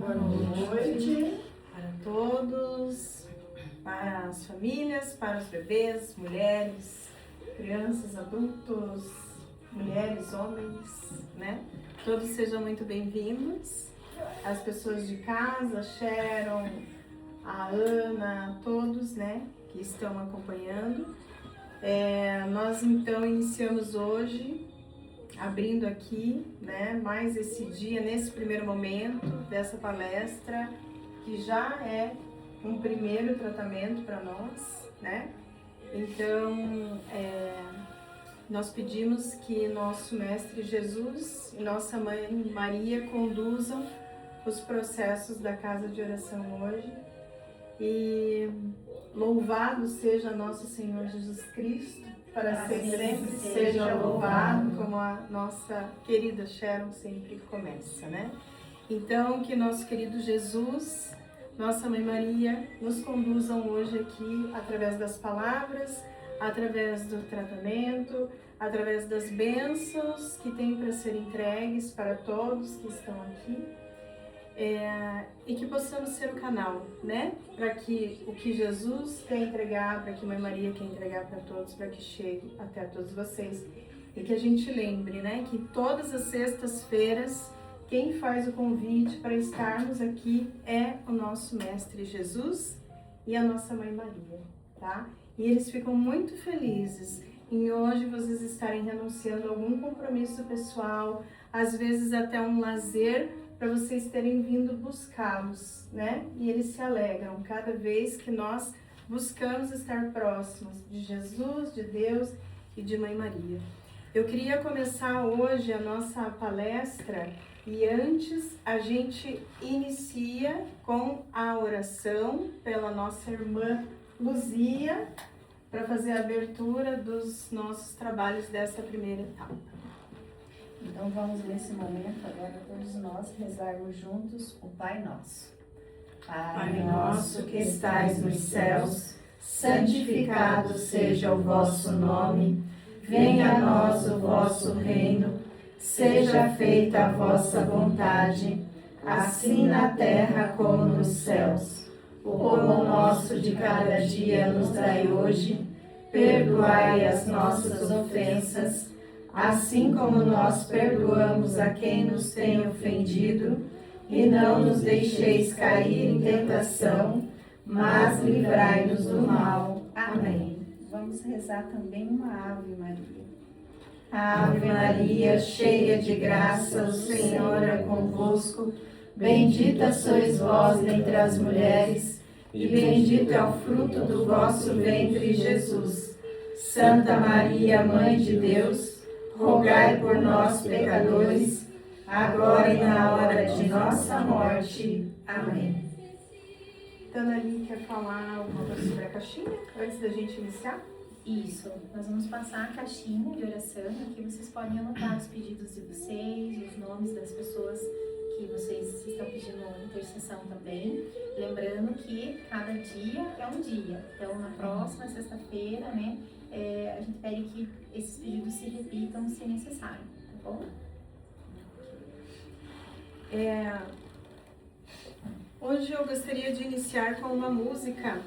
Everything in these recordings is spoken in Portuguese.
Boa noite para todos, para as famílias, para os bebês, mulheres, crianças, adultos, mulheres, homens, né? Todos sejam muito bem-vindos. As pessoas de casa, a Sharon, a Ana, todos, né, que estão acompanhando. Nós então iniciamos hoje, abrindo aqui, né, mais esse dia, nesse primeiro momento dessa palestra, que já é um primeiro tratamento para nós, né? Então, nós pedimos que nosso Mestre Jesus e nossa Mãe Maria conduzam os processos da casa de oração hoje. E louvado seja nosso Senhor Jesus Cristo, para sempre seja louvado, como a nossa querida Sharon sempre começa, né? Então, que nosso querido Jesus, nossa Mãe Maria, nos conduzam hoje aqui através das palavras, através do tratamento, através das bênçãos que têm para ser entregues para todos que estão aqui. E que possamos ser o canal, né? Para que o que Jesus quer entregar, para que Mãe Maria quer entregar para todos, para que chegue até todos vocês. E que a gente lembre, né? Que todas as sextas-feiras, quem faz o convite para estarmos aqui é o nosso Mestre Jesus e a nossa Mãe Maria, tá? E eles ficam muito felizes em hoje vocês estarem renunciando a algum compromisso pessoal, às vezes até um lazer, para vocês terem vindo buscá-los, né? E eles se alegram cada vez que nós buscamos estar próximos de Jesus, de Deus e de Mãe Maria. Eu queria começar hoje a nossa palestra e antes a gente inicia com a oração pela nossa irmã Luzia, para fazer a abertura dos nossos trabalhos dessa primeira etapa. Então vamos nesse momento agora todos nós rezarmos juntos o Pai Nosso. Pai nosso que estais nos céus, santificado seja o vosso nome, venha a nós o vosso reino, seja feita a vossa vontade, assim na terra como nos céus. O pão nosso de cada dia nos dai hoje, perdoai as nossas ofensas, assim como nós perdoamos a quem nos tem ofendido, e não nos deixeis cair em tentação, mas livrai-nos do mal. Amém. Vamos rezar também uma Ave Maria. Ave Maria, cheia de graça, o Senhor é convosco. Bendita sois vós entre as mulheres, e bendito é o fruto do vosso ventre, Jesus. Santa Maria, Mãe de Deus, rogai por nós, pecadores, agora e na hora de nossa morte. Amém. Dona Ali, quer falar alguma coisa sobre a caixinha, antes da gente iniciar? Isso, nós vamos passar a caixinha de oração, aqui vocês podem anotar os pedidos de vocês, os nomes das pessoas que vocês estão pedindo intercessão também. Lembrando que cada dia é um dia, então na próxima sexta-feira, né, a gente pede que esses pedidos se repitam se necessário, tá bom? Hoje eu gostaria de iniciar com uma música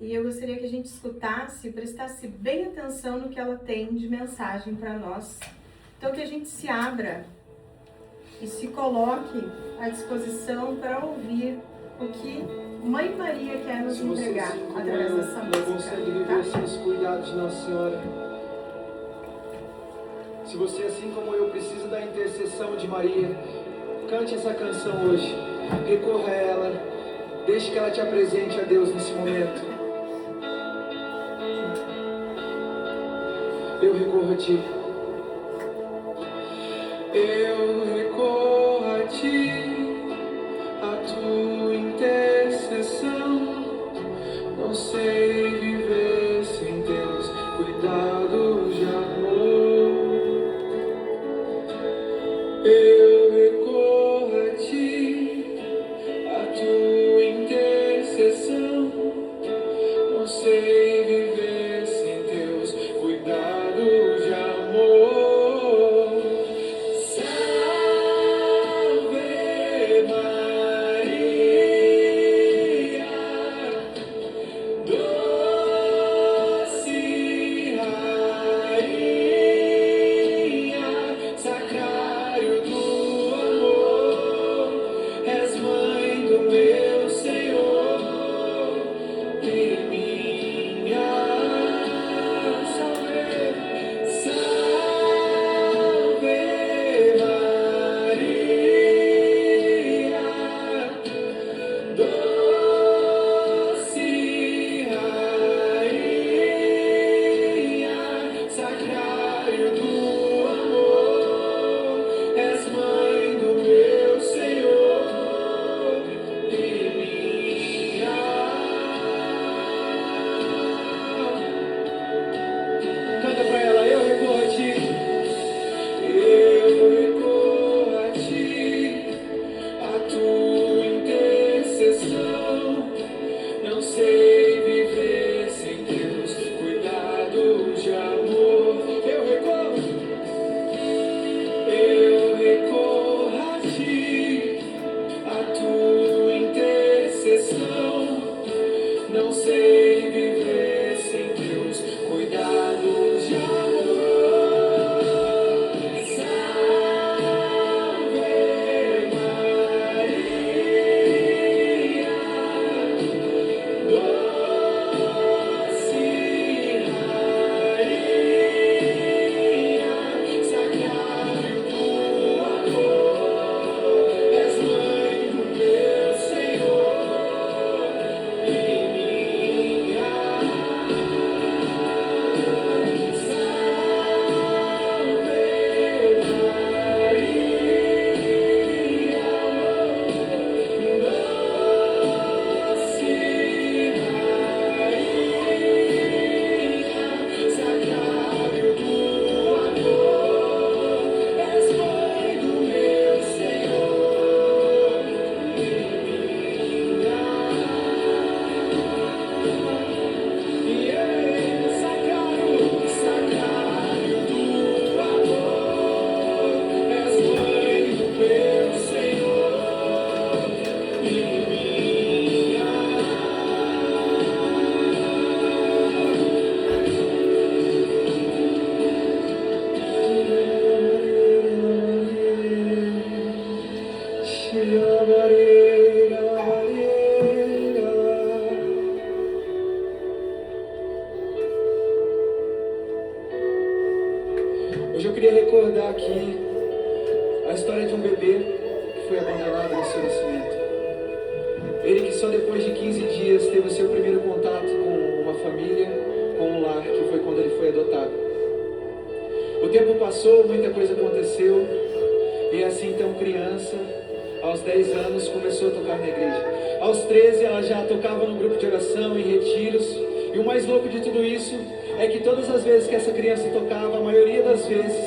e eu gostaria que a gente escutasse, prestasse bem atenção no que ela tem de mensagem para nós. Então que a gente se abra e se coloque à disposição para ouvir o que Mãe Maria quer nos entregar através dessa música. Consegue viver sem os cuidados de Nossa Senhora. Se você, assim como eu, precisa da intercessão de Maria, cante essa canção hoje. Recorra a ela. Deixe que ela te apresente a Deus nesse momento. Eu recorro a ti. Eu recorro a ti, a tua intercessão. Não sei viver sem teus cuidados de amor. Eu recorro a ti, a tua intercessão. Não sei viver sem teus cuidados de amor. Salve Hoje eu queria recordar aqui a história de um bebê que foi abandonado no seu nascimento. Ele que só depois de 15 dias teve o seu primeiro contato com uma família, com um lar, que foi quando ele foi adotado. O tempo passou, muita coisa aconteceu, e assim então criança, aos 10 anos, começou a tocar na igreja. Aos 13 ela já tocava no grupo de oração, em retiros, e o mais louco de tudo isso é que todas as vezes que essa criança tocava, a maioria das vezes,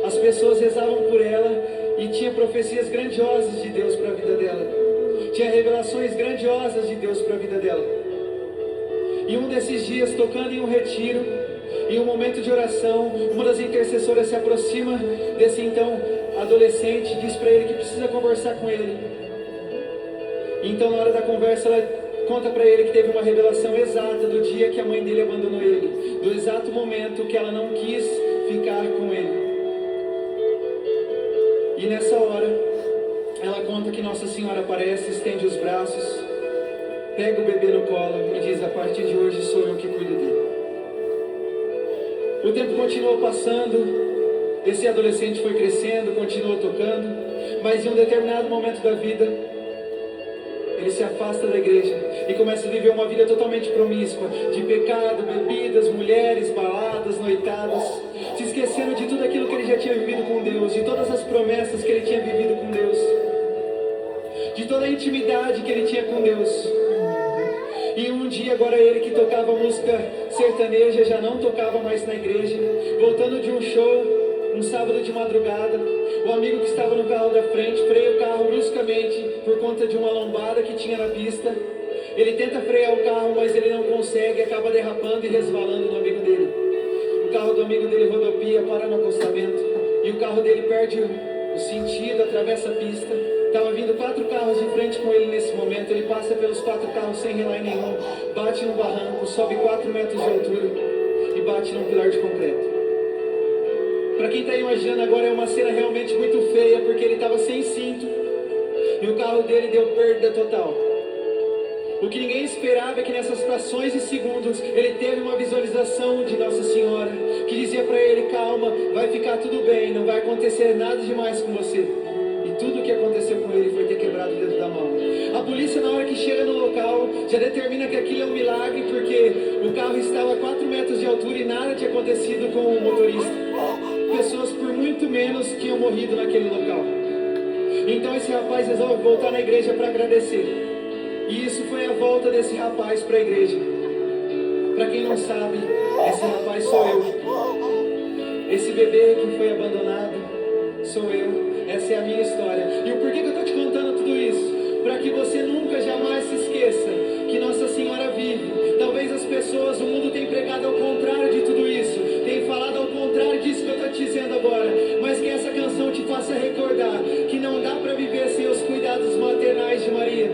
as pessoas rezavam por ela e tinha profecias grandiosas de Deus para a vida dela. Tinha revelações grandiosas de Deus para a vida dela. E um desses dias, tocando em um retiro, em um momento de oração, uma das intercessoras se aproxima desse então adolescente e diz para ele que precisa conversar com ele. Então na hora da conversa ela conta para ele que teve uma revelação exata do dia que a mãe dele abandonou ele, do exato momento que ela não quis ficar com ele. E nessa hora ela conta que Nossa Senhora aparece, estende os braços, pega o bebê no colo e diz: a partir de hoje sou eu que cuido dele. O tempo continuou passando, esse adolescente foi crescendo, continuou tocando, mas em um determinado momento da vida, ele se afasta da igreja e começa a viver uma vida totalmente promíscua, de pecado, bebidas, mulheres, baladas, noitadas, se esquecendo de tudo aquilo que ele já tinha vivido com Deus, de todas as promessas que ele tinha vivido com Deus, de toda a intimidade que ele tinha com Deus. E um dia, agora ele que tocava música sertaneja já não tocava mais na igreja, voltando de um show, um sábado de madrugada, o amigo que estava no carro da frente freia o carro bruscamente por conta de uma lombada que tinha na pista. Ele tenta frear o carro, mas ele não consegue, acaba derrapando e resvalando no amigo dele. O carro do amigo dele rodopia, para no acostamento, e o carro dele perde o sentido, atravessa a pista. Estava vindo 4 carros de frente com ele nesse momento. Ele passa pelos 4 carros sem relé nenhum, bate no barranco, sobe 4 metros de altura e bate num pilar de concreto. Para quem está imaginando agora, é uma cena realmente muito feia, porque ele estava sem cinto e o carro dele deu perda total. O que ninguém esperava é que nessas frações de segundos ele teve uma visualização de Nossa Senhora que dizia para ele: calma, vai ficar tudo bem, não vai acontecer nada demais com você. E tudo o que aconteceu com ele foi ter quebrado o dedo da mão. A polícia, na hora que chega no local, já determina que aquilo é um milagre, porque o carro estava a 4 metros de altura e nada tinha acontecido com o motorista. Pessoas por muito menos tinham morrido naquele local. Então esse rapaz resolve voltar na igreja para agradecer. E isso foi a volta desse rapaz para a igreja. Para quem não sabe, esse rapaz sou eu. Esse bebê que foi abandonado sou eu. Essa é a minha história. E o porquê que eu estou te contando tudo isso? Para que você nunca, jamais se esqueça que Nossa Senhora vive. Talvez as pessoas, o mundo tem pregado ao contrário de tudo isso, tem falado ao contrário disso que eu estou te dizendo agora, mas que essa canção te faça recordar que não dá para viver sem os cuidados maternais de Maria.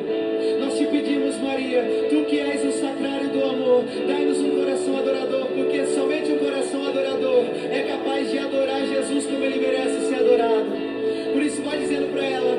Nós te pedimos, Maria, tu que és o sacrário do amor, dai-nos um coração adorador, porque somente um coração adorador é capaz de adorar Jesus como ele merece ser adorado. Por isso vai dizendo para ela: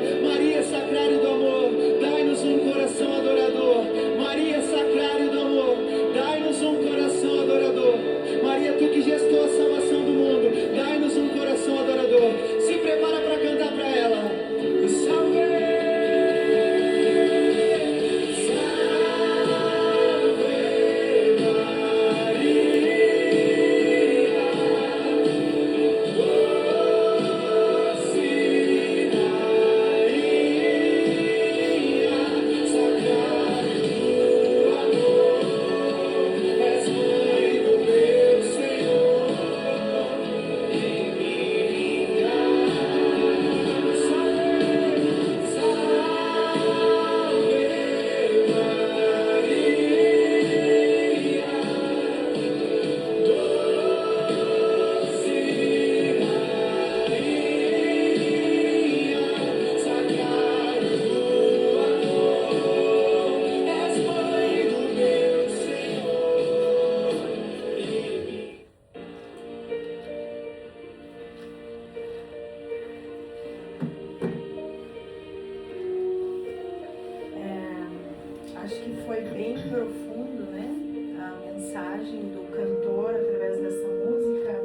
Acho que foi bem profundo, né? A mensagem do cantor através dessa música,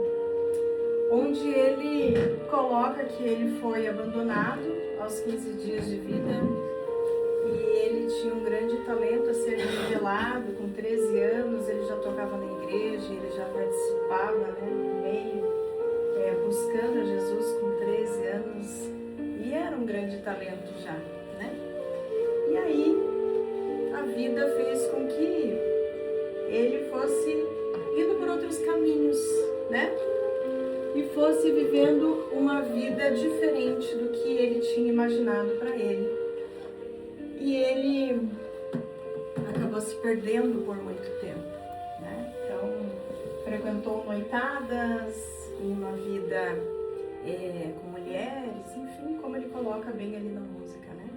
onde ele coloca que ele foi abandonado aos 15 dias de vida e ele tinha um grande talento a ser revelado. Com 13 anos ele já tocava na igreja, ele já participava, né, no meio, buscando a Jesus com 13 anos, e era um grande talento já, né? E aí a vida fez com que ele fosse indo por outros caminhos, né? E fosse vivendo uma vida diferente do que ele tinha imaginado para ele. E ele acabou se perdendo por muito tempo, né? Então, frequentou noitadas, uma vida com mulheres, enfim, como ele coloca bem ali na música, né?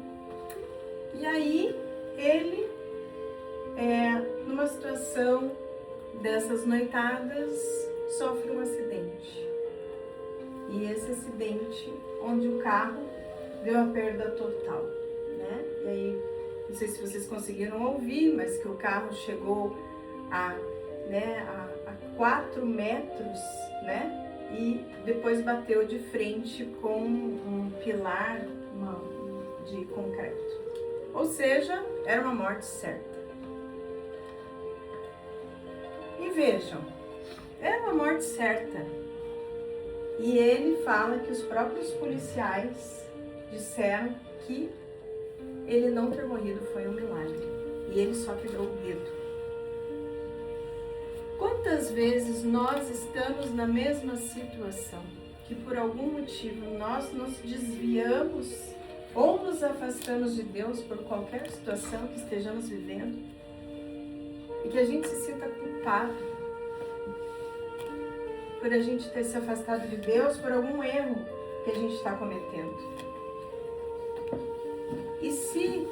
E aí, ele, numa situação dessas noitadas, sofre um acidente. E esse acidente, onde o carro deu a perda total, né? E aí, não sei se vocês conseguiram ouvir, mas que o carro chegou a 4 metros, né? E depois bateu de frente com um pilar de concreto. Ou seja, era uma morte certa. E vejam, era uma morte certa. E ele fala que os próprios policiais disseram que ele não ter morrido foi um milagre. E ele só quebrou o dedo. Quantas vezes nós estamos na mesma situação, que por algum motivo nós nos desviamos ou nos afastamos de Deus por qualquer situação que estejamos vivendo, e que a gente se sinta culpado por a gente ter se afastado de Deus por algum erro que a gente está cometendo. E se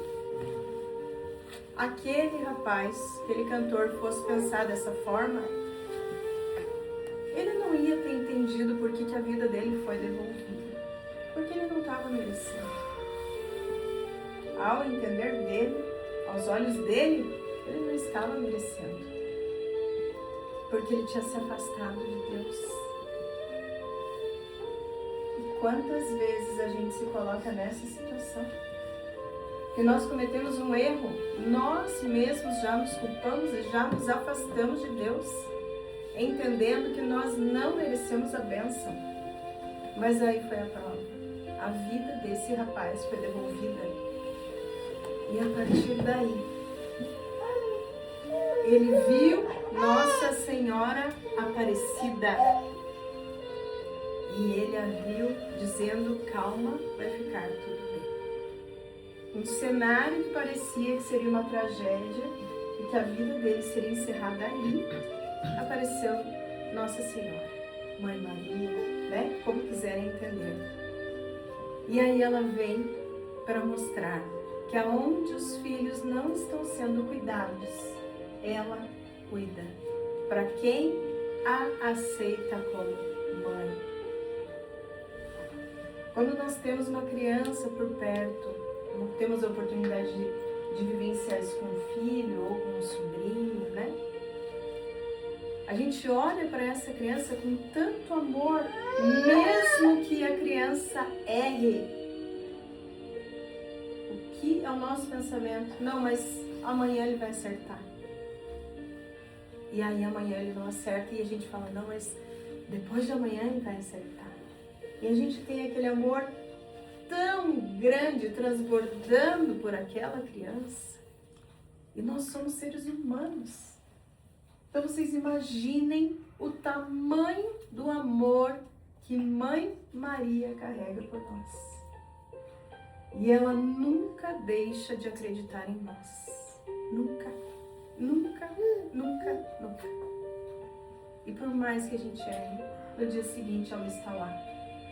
aquele rapaz, aquele cantor fosse pensar dessa forma, ele não ia ter entendido por que a vida dele foi devolvida. Porque ele não estava merecendo. Ao entender dele, aos olhos dele, ele não estava merecendo. Porque ele tinha se afastado de Deus. E quantas vezes a gente se coloca nessa situação? Que nós cometemos um erro, nós mesmos já nos culpamos e já nos afastamos de Deus, entendendo que nós não merecemos a bênção. Mas aí foi a prova. A vida desse rapaz foi devolvida. E a partir daí, ele viu Nossa Senhora Aparecida. E ele a viu dizendo: calma, vai ficar tudo bem. Um cenário que parecia que seria uma tragédia e que a vida dele seria encerrada ali, apareceu Nossa Senhora, Mãe Maria, né? Como quiserem entender. E aí ela vem para mostrar que aonde os filhos não estão sendo cuidados, ela cuida. Para quem a aceita como mãe. Quando nós temos uma criança por perto, não temos a oportunidade de vivenciar isso com um filho ou com um sobrinho, né? A gente olha para essa criança com tanto amor, mesmo que a criança erre. O que é o nosso pensamento? Não, mas amanhã ele vai acertar. E aí amanhã ele não acerta e a gente fala: não, mas depois de amanhã ele vai acertar. E a gente tem aquele amor tão grande, transbordando por aquela criança. E nós somos seres humanos. Então vocês imaginem o tamanho do amor que Mãe Maria carrega por nós. E ela nunca deixa de acreditar em nós. Nunca, nunca, nunca, nunca. E por mais que a gente erre, no dia seguinte ela está lá.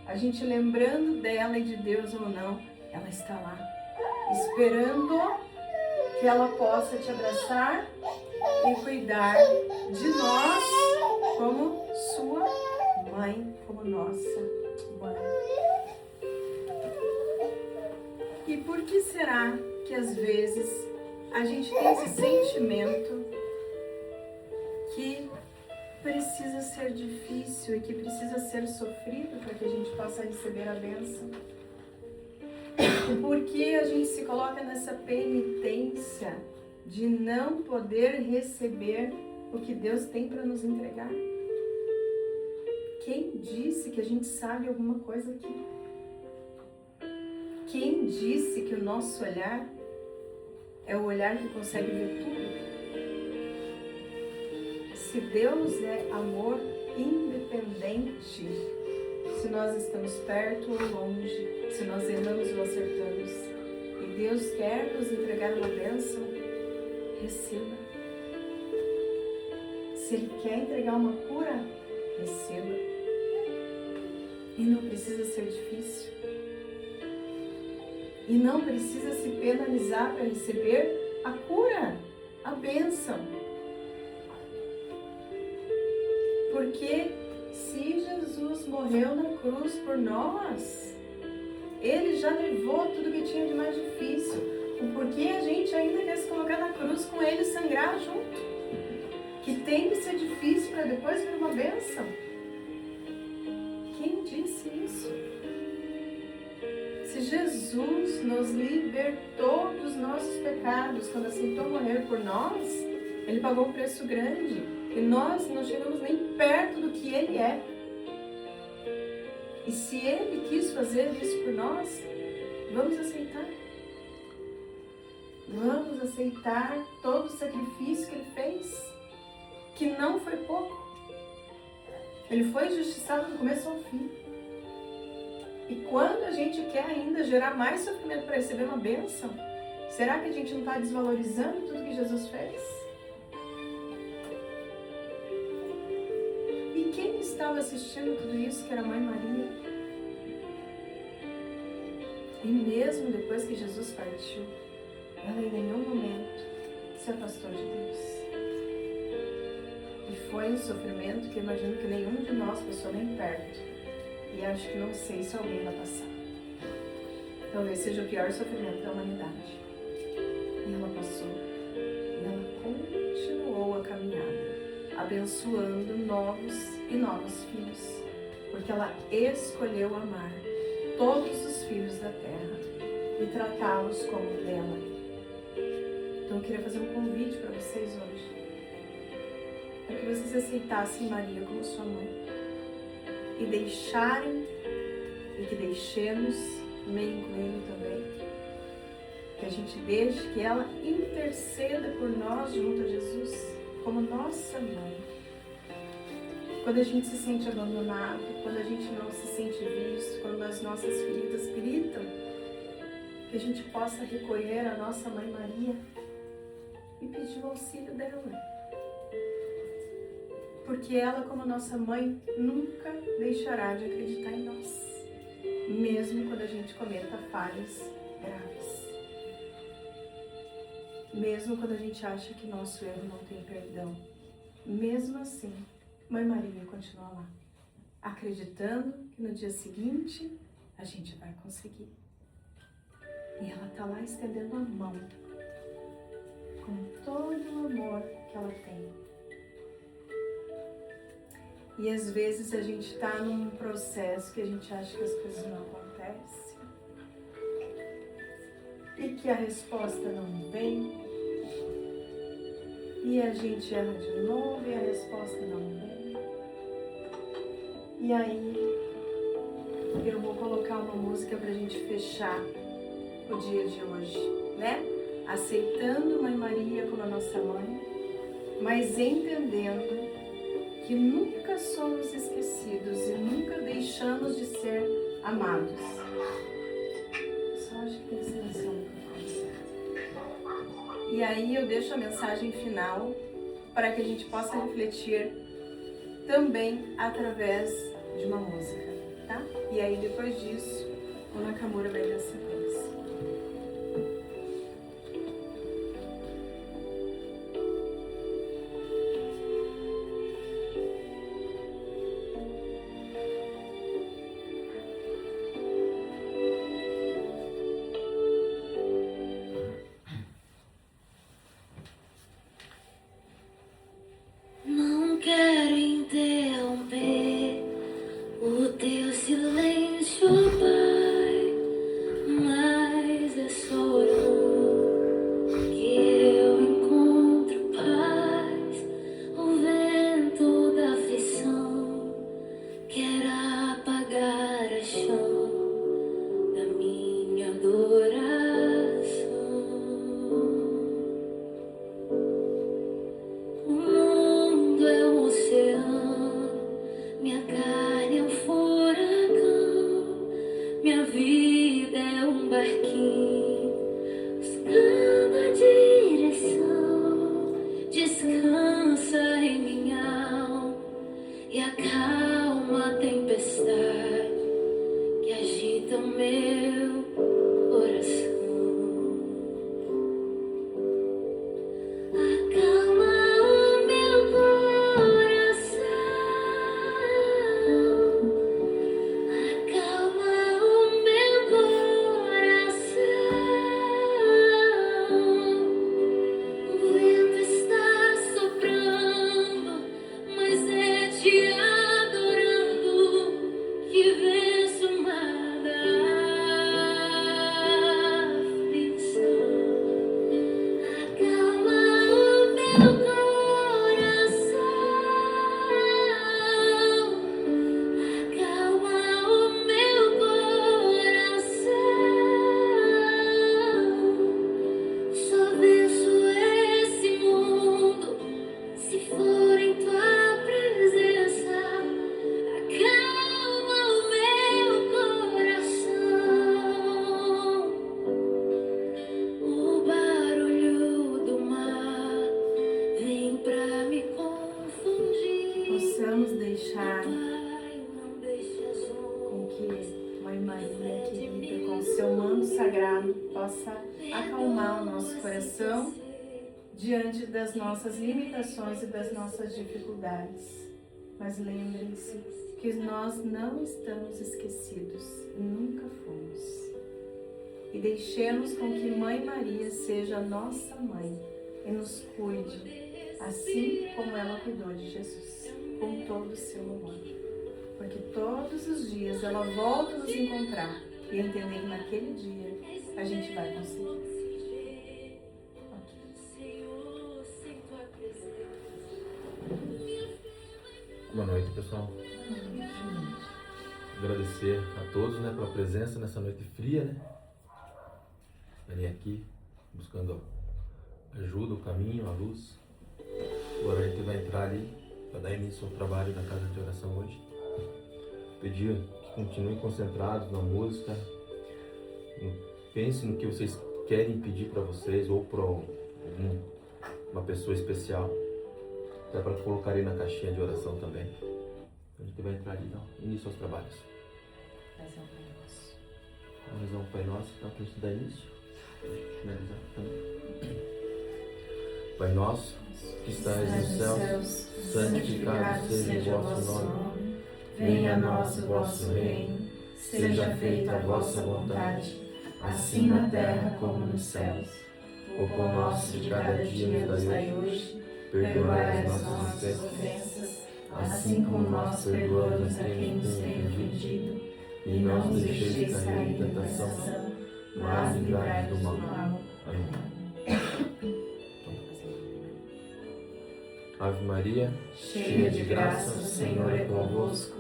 A gente lembrando dela e de Deus ou não, ela está lá, esperando que ela possa te abraçar e cuidar de nós como sua mãe, como nossa mãe. E por que será que às vezes a gente tem esse sentimento que precisa ser difícil e que precisa ser sofrido para que a gente possa receber a bênção. Porque a gente se coloca nessa penitência de não poder receber o que Deus tem para nos entregar? Quem disse que a gente sabe alguma coisa aqui? Quem disse que o nosso olhar é o olhar que consegue ver tudo? Se Deus é amor independente, se nós estamos perto ou longe, se nós erramos ou acertamos, e Deus quer nos entregar uma bênção, receba. Se Ele quer entregar uma cura, receba. E não precisa ser difícil. E não precisa se penalizar para receber a cura, a bênção. Porque se Jesus morreu na cruz por nós, Ele já levou tudo que tinha de mais difícil. O porquê a gente ainda quer se colocar na cruz com Ele e sangrar junto? Que tem que ser difícil para depois vir uma bênção. Quem disse isso? Se Jesus nos libertou dos nossos pecados quando aceitou morrer por nós, Ele pagou um preço grande e nós não chegamos nem perto do que Ele é. E se Ele quis fazer isso por nós, vamos aceitar. Vamos aceitar todo o sacrifício que Ele fez, que não foi pouco. Ele foi injustiçado do começo ao fim. E quando a gente quer ainda gerar mais sofrimento para receber uma bênção, será que a gente não está desvalorizando tudo que Jesus fez? E quem estava assistindo tudo isso, que era a Mãe Maria? E mesmo depois que Jesus partiu, ela em nenhum momento se afastou de Deus. E foi um sofrimento que eu imagino que nenhum de nós passou nem perto. E acho que não sei se alguém vai passar. Talvez seja o pior sofrimento da humanidade. E ela passou. E ela continuou a caminhada, abençoando novos e novos filhos. Porque ela escolheu amar todos os filhos da terra e tratá-los como dela. Então eu queria fazer um convite para vocês hoje. Para que vocês aceitassem Maria como sua mãe. E deixarem, e que deixemos, meio incluindo também, que a gente deixe que ela interceda por nós junto a Jesus, como nossa mãe. Quando a gente se sente abandonado, quando a gente não se sente visto, quando as nossas feridas gritam, que a gente possa recorrer à nossa Mãe Maria e pedir o auxílio dela. Porque ela, como nossa mãe, nunca deixará de acreditar em nós, mesmo quando a gente cometa falhas graves. Mesmo quando a gente acha que nosso erro não tem perdão. Mesmo assim, Mãe Maria continua lá, acreditando que no dia seguinte a gente vai conseguir. E ela está lá estendendo a mão, com todo o amor que ela tem. E às vezes a gente está num processo que a gente acha que as coisas não acontecem. E que a resposta não vem. E a gente erra de novo e a resposta não vem. E aí eu vou colocar uma música pra gente fechar o dia de hoje, né? Aceitando Mãe Maria como a nossa mãe, mas entendendo que nunca somos esquecidos e nunca deixamos de ser amados. Só acho que tem que silenciar o microfone. E aí eu deixo a mensagem final para que a gente possa refletir também através de uma música, tá? E aí depois disso, o Nakamura vai dar sequência. possa acalmar o nosso coração diante das nossas limitações e das nossas dificuldades. Mas lembrem-se que nós não estamos esquecidos, nunca fomos. E deixemos com que Mãe Maria seja nossa mãe e nos cuide, assim como ela cuidou de Jesus, com todo o seu amor. Porque todos os dias ela volta a nos encontrar e entender que naquele dia a gente vai conseguir. Boa noite, pessoal. Agradecer a todos, né, pela presença nessa noite fria, né? Estarem aqui buscando ajuda, o caminho, a luz. Agora a gente vai entrar ali para dar início ao trabalho da casa de oração hoje. Pedir que continuem concentrados na música. Pensem no que vocês querem pedir para vocês ou para uma pessoa especial. Até para colocar aí na caixinha de oração também. A gente vai entrar ali, então, início aos trabalhos. Vamos rezar um Pai Nosso, então, para a gente dar início. Finalizar também. Pai Nosso, que estais nos céus, santificado seja o vosso nome. Venha a nós o vosso reino. Seja feita a vossa vontade, assim na terra como nos céus. O pão nosso de cada dia nos dai hoje. Perdoai as nossas ofensas, assim como nós perdoamos a quem nos tem ofendido. E não nos deixeis cair em tentação, mas livrai-nos do mal. Amém. Ave Maria, cheia de graça, o Senhor é convosco.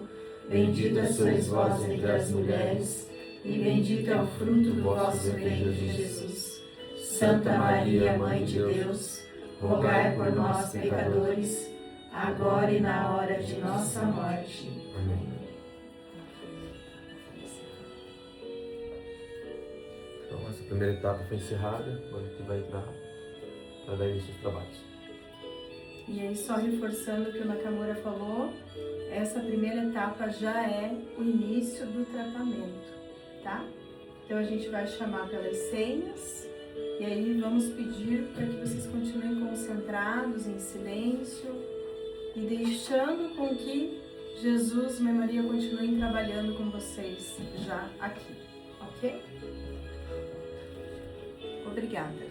Bendita sois vós entre as mulheres, e bendito é o fruto do vosso ventre, Jesus. Santa Maria, Mãe de Deus, rogai por nós, pecadores, agora e na hora de nossa morte. Amém. Então, essa primeira etapa foi encerrada, agora a gente vai entrar para dar início aos trabalhos. E aí, só reforçando o que o Nakamura falou, essa primeira etapa já é o início do tratamento, tá? Então, a gente vai chamar pelas senhas. E aí vamos pedir para que vocês continuem concentrados, em silêncio e deixando com que Jesus e Mãe Maria continuem trabalhando com vocês já aqui, ok? Obrigada.